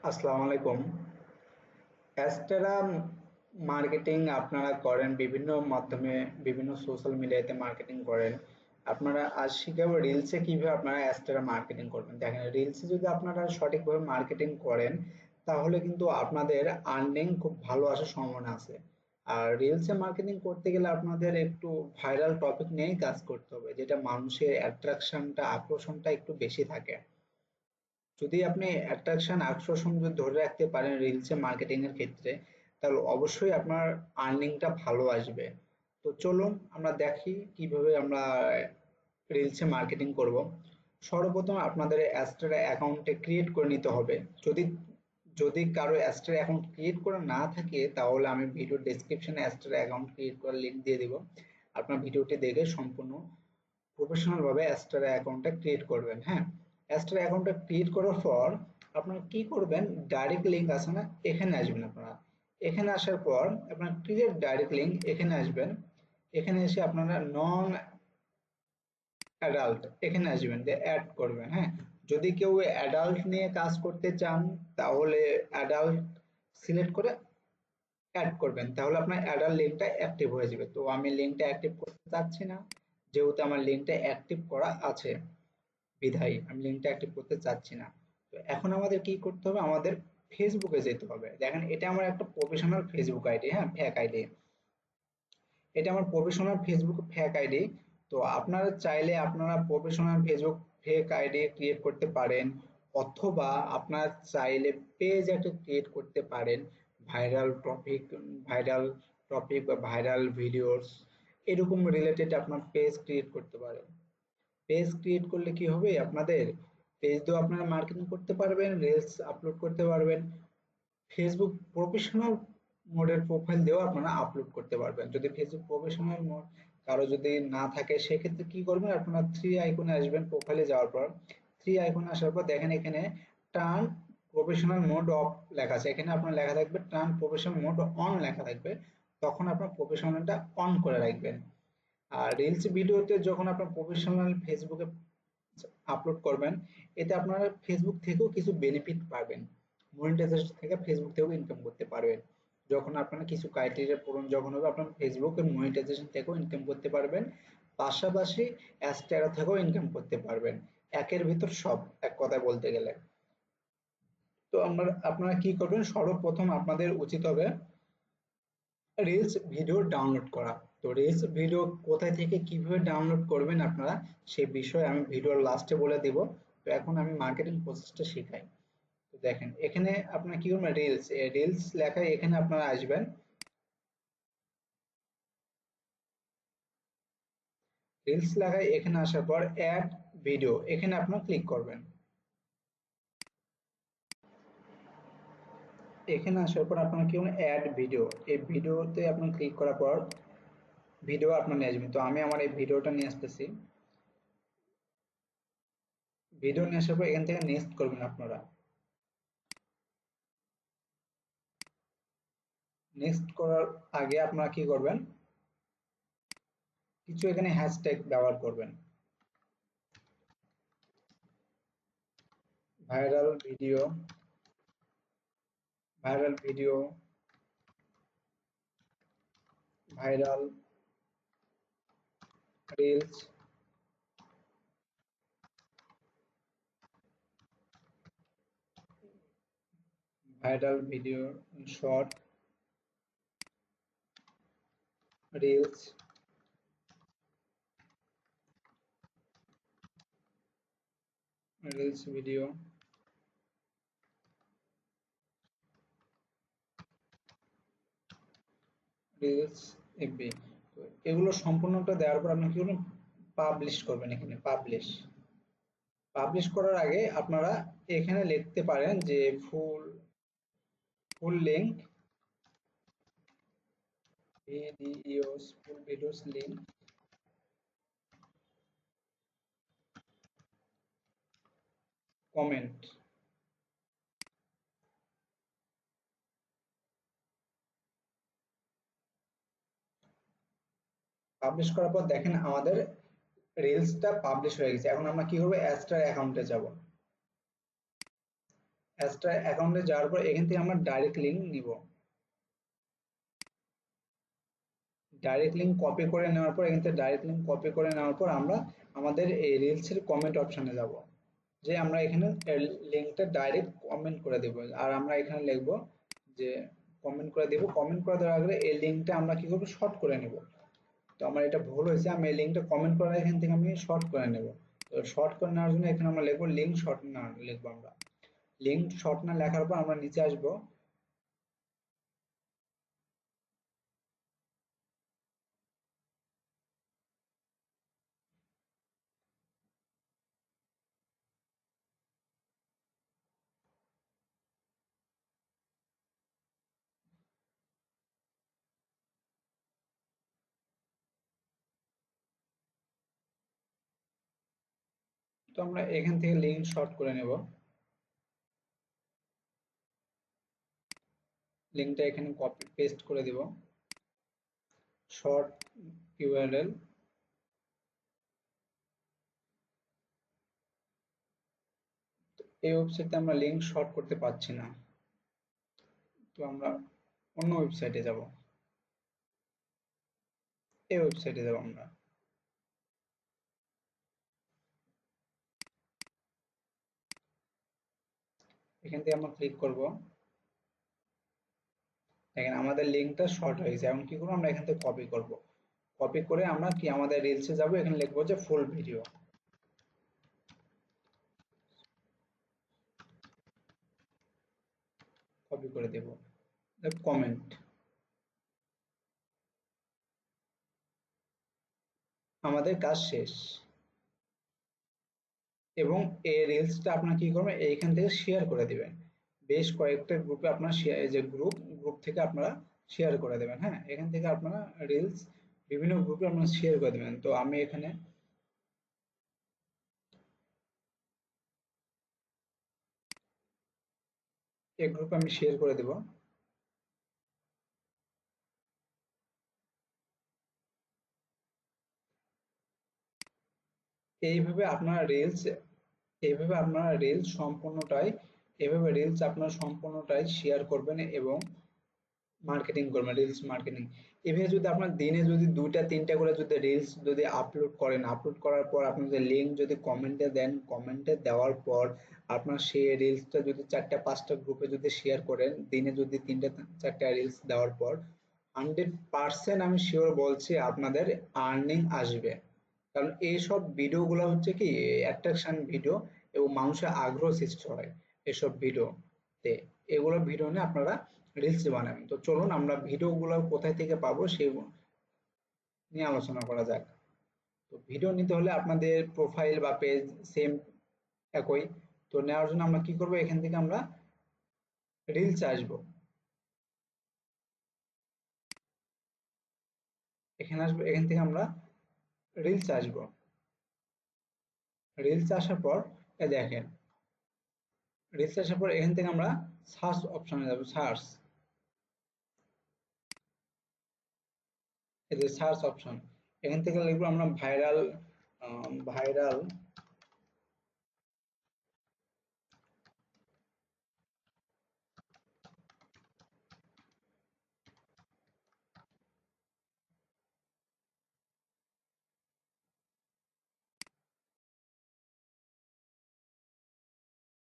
আসসালামু আলাইকুম। অ্যাস্টেরা মার্কেটিং আপনারা করেন বিভিন্ন মাধ্যমে, বিভিন্ন সোশ্যাল মিডিয়াতে মার্কেটিং করেন। আপনারা আজ শিখাবো রিলসে কিভাবে আপনারা অ্যাস্টেরা মার্কেটিং করবেন। দেখেন, রিলসে যদি আপনারা সঠিকভাবে মার্কেটিং করেন তাহলে কিন্তু আপনাদের আর্নিং খুব ভালো আসার সম্ভাবনা আছে। আর রিলসে মার্কেটিং করতে গেলে আপনাদের একটু ভাইরাল টপিক নিয়েই কাজ করতে হবে, যেটা মানুষের অ্যাট্রাকশনটা, আকর্ষণটা একটু বেশি থাকে। যদি আপনি অ্যাট্রাকশন আকর্ষণ যদি ধরে রাখতে পারেন রিলসে মার্কেটিং এর ক্ষেত্রে, তাহলে অবশ্যই আপনার আর্নিংটা ভালো আসবে। তো চলুন আমরা দেখি কিভাবে আমরা রিলসে মার্কেটিং করব। সর্বপ্রথম আপনাদের অ্যাস্ট্রা অ্যাকাউন্টে ক্রিয়েট করে নিতে হবে। যদি যদি কারো অ্যাস্ট্রা অ্যাকাউন্ট ক্রিয়েট করা না থাকে তাহলে আমি ভিডিও ডেসক্রিপশনে অ্যাস্ট্রা অ্যাকাউন্ট ক্রিয়েট করার লিংক দিয়ে দিব। আপনার ভিডিওটি দেখে সম্পূর্ণ প্রফেশনাল ভাবে অ্যাস্ট্রা অ্যাকাউন্টটা ক্রিয়েট করবেন। হ্যাঁ, অ্যাস্ট্রা অ্যাকাউন্টটা ক্রিয়েট করার পর আপনারা কি করবেন, ডাইরেক্ট লিংক আছে না, এখানে আসবেন। আপনারা এখানে আসার পর আপনার ক্রিয়েট ডাইরেক্ট লিংক এখানে আসবেন। এখানে এসে আপনারা নন অ্যাডাল্ট এখানে আসবেন, দিয়ে অ্যাড করবেন। হ্যাঁ, যদি কেউ অ্যাডাল্ট নিয়ে কাজ করতে চান তাহলে অ্যাডাল্ট সিলেক্ট করে অ্যাড করবেন, তাহলে আপনার অ্যাডাল্ট লিঙ্কটা অ্যাক্টিভ হয়ে যাবে। তো আমি লিঙ্কটা অ্যাক্টিভ করতে চাচ্ছি না, যেহেতু আমার লিঙ্কটা অ্যাক্টিভ করা আছে বিধায় আমি লিঙ্কটা অ্যাক্টিভ করতে চাচ্ছি না। তো এখন আমাদের কি করতে হবে, আমাদের ফেসবুকে যেতে হবে। দেখেন, এটা আমার একটা প্রফেশনাল ফেসবুক আইডি, হ্যাঁ, ফেক আইডি। এটা আমার প্রফেশনাল ফেসবুক ফেক আইডি। তো আপনারা চাইলে আপনারা professional Facebook fake ID create করতে পারেন, অথবা আপনারা চাইলে পেজ একটা ক্রিয়েট করতে পারেন। ভাইরাল টপিক, ভাইরাল টপিক বা ভাইরাল ভিডিওস এরকম রিলেটেড আপনার পেজ ক্রিয়েট করতে পারেন। পেজ ক্রিয়েট করলে কি হবে, আপনাদের পেজ দিয়েও আপনারা মার্কেটিং করতে পারবেন, রিলস আপলোড করতে পারবেন। ফেসবুক প্রফেশনাল মোডের প্রোফাইল দিয়েও আপনারা আপলোড করতে পারবেন। যদি ফেসবুক প্রফেশনাল মোড কারো যদি না থাকে সেক্ষেত্রে কি করবেন, আপনারা থ্রি আইকনে আসবেন। প্রোফাইলে যাওয়ার পর থ্রি আইকনে আসার পর দেখেন এখানে টার্ন প্রফেশনাল মোড অফ লেখা আছে, এখানে আপনার লেখা থাকবে টার্ন প্রফেশনাল মোড অন লেখা থাকবে। তখন আপনার প্রফেশনালটা অন করে রাখবেন। আর রিলস ভিডিওতে যখন আপনার প্রফেশনাল ফেসবুকে আপলোড করবেন, এতে আপনারা ফেসবুক থেকেও কিছু বেনিফিট পাবেন। মনিটাইজেশন থেকে ফেসবুক থেকেও ইনকাম করতে পারবেন। যখন আপনারা কিছু ক্রাইটেরিয়া পূরণ যখন হবে, আপনার ফেসবুকের মনিটাইজেশন থেকেও ইনকাম করতে পারবেন, পাশাপাশি অ্যাস্টেরা থেকেও ইনকাম করতে পারবেন। একের ভিতর সব, এক কথায় বলতে গেলে। তো আপনারা কি করবেন, সর্বপ্রথম আপনাদের উচিত হবে রিলস ভিডিও ডাউনলোড করা। তো রিলস ভিডিও কোথায় থেকে কিভাবে ডাউনলোড করবেন আপনারা, সে বিষয়ে আমি ভিডিওর লাস্টে বলে দিব। তো এখন আমি মার্কেটিং প্রসেসটা শেখাই। তো দেখেন, এখানে আপনারা কি করবেন, রিলস রিলস লেখায় এখানে আপনারা আসবেন। রিলস লেখায় এখানে আসার পর অ্যাড ভিডিও এখানে আপনারা ক্লিক করবেন। এখানে আসার পর আপনারা কি করবেন, অ্যাড ভিডিও, এই ভিডিওতে আপনার ক্লিক করার পর ভিডিও আপনার নিয়ে আসবেন। তো আমি আমার এই ভিডিওটা নিয়ে আসতেছি। ভিডিও নিয়ে আসার পর এখান থেকে নেক্সট করবেন আপনারা। নেক্সট করার আগে আপনারা কি করবেন, কিছু এখানে হ্যাশট্যাগ ব্যবহার করবেন। Viral video, viral video, viral reels, viral video short, reels, reels video, reels FB. তো এগুলো সম্পূর্ণটা দেওয়ার পর আপনি কি করবেন, পাবলিশ করবেন। এখানে পাবলিশ, পাবলিশ করার আগে আপনারা এখানে লিখতে পারেন যে ফুল ফুল লিংক ভিডিওস, ফুল ভিডিওস লিংক কমেন্ট। পাবলিশ করার পর দেখেন আমাদের রিলসটা পাবলিশ হয়ে গেছে। এখন আমরা কি করবো, অ্যাস্টার অ্যাকাউন্টে যাব। এক্সট্রা অ্যাকাউন্টে যাওয়ার পর এখান থেকে আমরা ডাইরেক্ট লিঙ্ক নিব। ডাইরেক্ট লিঙ্ক কপি করে নেওয়ার পর এখান থেকে ডাইরেক্ট লিঙ্ক কপি করে নেওয়ার পর আমরা আমাদের এই রিলসের কমেন্ট অপশনে যাব, যে আমরা এখানে লিঙ্কটা ডাইরেক্ট কমেন্ট করে দেব। আর আমরা এখানে লিখব যে কমেন্ট করে দেব। কমেন্ট করে দেওয়ার আগে এই লিঙ্কটা আমরা কি করব, শর্ট করে নেব। তো আমার এটা ভুল হয়েছে, আমি এই লিঙ্কটা কমেন্ট করার এখান থেকে আমি শর্ট করে নেব। তো শর্ট করে নেওয়ার জন্য এখানে আমরা লিখব লিঙ্ক শর্ট না লিখবো আমরা। লিঙ্ক শর্ট না লেখার পর আমরা নিচে আসবো। তো আমরা এখান থেকে লিঙ্ক শর্ট করে নেব। লিঙ্কটা এখানে কপি পেস্ট করে দিব। Short URL. এই ওয়েবসাইটে আমরা লিঙ্ক শর্ট করতে পারছি না, তো আমরা অন্য ওয়েবসাইটে যাব। এই ওয়েবসাইটে যাব আমরা। এখান থেকে আমরা ক্লিক করব। দেখেন আমাদের লিঙ্কটা শর্ট হয়ে গেছে। এখন কি করবো, আমরা এখান থেকে কপি করব। কপি করে আমরা কি আমাদের রিলসে যাব, এখানে লিখবো যে ফুল ভিডিও, কপি করে দেব। কমেন্ট। আমাদের কাজ শেষ। এবং এই রিলসটা আপনার কি করবেন, এইখান থেকে শেয়ার করে দিবেন। বেশ কয়েকটা গ্রুপে আপনার শেয়ার, এই যে গ্রুপ, গ্রুপ থেকে আপনারা শেয়ার করে দেবেন। হ্যাঁ, এখান থেকে আপনারা রিলস বিভিন্ন গ্রুপে আপনারা শেয়ার করে দেবেন। তো আমি এখানে এই গ্রুপে আমি শেয়ার করে দেব। এইভাবে আপনারা রিলস, এইভাবে আপনারা রিলস সম্পূর্ণটাই, এভাবে রিলস আপনারা সম্পূর্ণটাই শেয়ার করবেন এবং মার্কেটিং করবেন, রিলস মার্কেটিং। এভাবে যদি আপনার দিনে যদি 2টা 3টা করে যদি রিলস যদি আপলোড করেন, আপলোড করার পর আপনি যে লিঙ্ক যদি কমেন্টে দেন, কমেন্টে দেওয়ার পর আপনার সেই রিলসটা যদি 4টা 5টা গ্রুপে যদি শেয়ার করেন, দিনে যদি 3টা 4টা রিলস দেওয়ার পর 100% আমি শিওর বলছি আপনাদের আর্নিং আসবে। কারণ এইসব ভিডিওগুলো হচ্ছে কি অ্যাট্রাকশন ভিডিও এবং মানুষের আগ্রহ সৃষ্টি হয় এসব ভিডিওতে। এগুলো ভিডিও নিয়ে আপনারা রিলস বানাবেন। তো চলুন আমরা ভিডিওগুলো কোথায় থেকে পাবো সেই নিয়ে আলোচনা করা যাক। তো ভিডিও নিতে হলে আপনাদের প্রোফাইল বা পেজ সেম একই। তো নেওয়ার জন্য আমরা কি করব, এখান থেকে আমরা রিলস আসবো। এখানে আসবো, এখান থেকে আমরা রিলস আসবো। রিলস আসার পর দেখেন, রিলস আসার পর এখান থেকে আমরা সার্চ অপশনে যাব। সার্চ, এই যে সার্চ অপশন, এখান থেকে লিখবো আমরা ভাইরাল, ভাইরাল